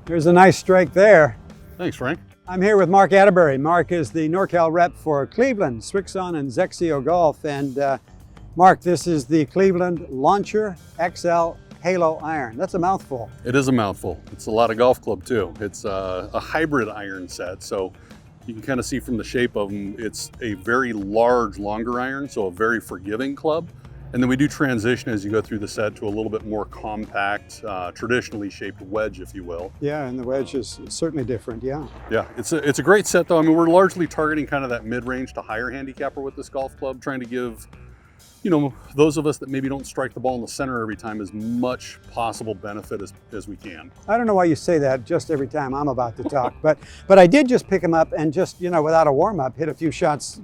There's a nice strike there. Thanks, Frank. I'm here with Mark Atteberry. Mark is the NorCal rep for Cleveland, Srixon, and Zexio Golf. And Mark, this is the Cleveland Launcher XL Halo iron. That's a mouthful. It is a mouthful. It's a lot of golf club too. It's a hybrid iron set. So you can kind of see from the shape of them, it's a very large, longer iron, so a very forgiving club. And then we do transition as you go through the set to a little bit more compact, traditionally shaped wedge, if you will. Yeah, and the wedge is certainly different, yeah. Yeah, it's a great set though. I mean, we're largely targeting kind of that mid-range to higher handicapper with this golf club, trying to give, you know, those of us that maybe don't strike the ball in the center every time as much possible benefit as we can. I don't know why you say that just every time I'm about to talk, but I did just pick him up and just, you know, without a warm-up, hit a few shots.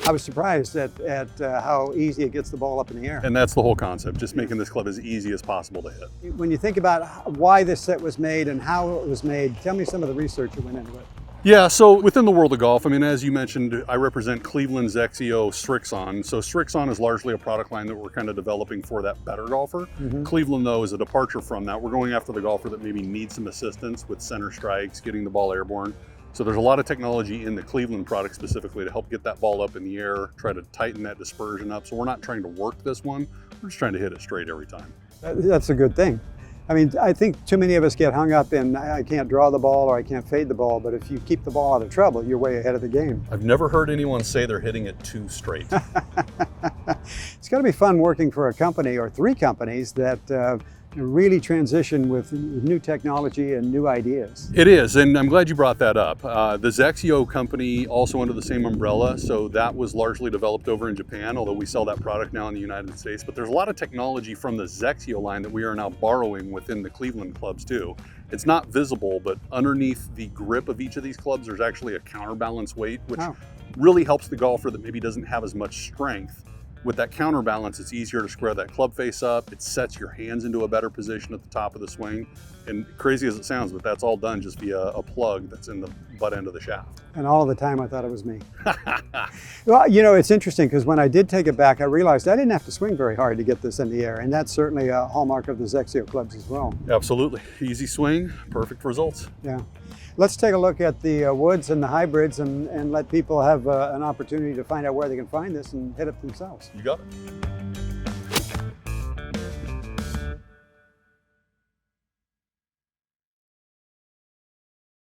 I was surprised at how easy it gets the ball up in the air. And that's the whole concept, just making this club as easy as possible to hit. When you think about why this set was made and how it was made, tell me some of the research that went into it. Yeah, so within the world of golf, I mean, as you mentioned, I represent Cleveland Zexio Srixon. So Srixon is largely a product line that we're kind of developing for that better golfer. Cleveland, though, is a departure from that. We're going after the golfer that maybe needs some assistance with center strikes, getting the ball airborne. So there's a lot of technology in the Cleveland product specifically to help get that ball up in the air, try to tighten that dispersion up. So we're not trying to work this one, we're just trying to hit it straight every time. That's a good thing. I mean, I think too many of us get hung up in, I can't draw the ball or I can't fade the ball, but if you keep the ball out of trouble, you're way ahead of the game. I've never heard anyone say they're hitting it too straight. It's got to be fun working for a company or three companies that really transition with new technology and new ideas. It is, and I'm glad you brought that up. The Zexio company, also under the same umbrella, so that was largely developed over in Japan, although we sell that product now in the United States. But there's a lot of technology from the Zexio line that we are now borrowing within the Cleveland clubs too. It's not visible, but underneath the grip of each of these clubs, there's actually a counterbalance weight, which really helps the golfer that maybe doesn't have as much strength. With that counterbalance, it's easier to square that club face up. It sets your hands into a better position at the top of the swing. And crazy as it sounds, but that's all done just via a plug that's in the butt end of the shaft. And all the time I thought it was me. Well, you know, it's interesting because when I did take it back, I realized I didn't have to swing very hard to get this in the air. And that's certainly a hallmark of the Zexio clubs as well. Absolutely. Easy swing, perfect results. Yeah. Let's take a look at the woods and the hybrids and let people have an opportunity to find out where they can find this and hit it themselves. You got it.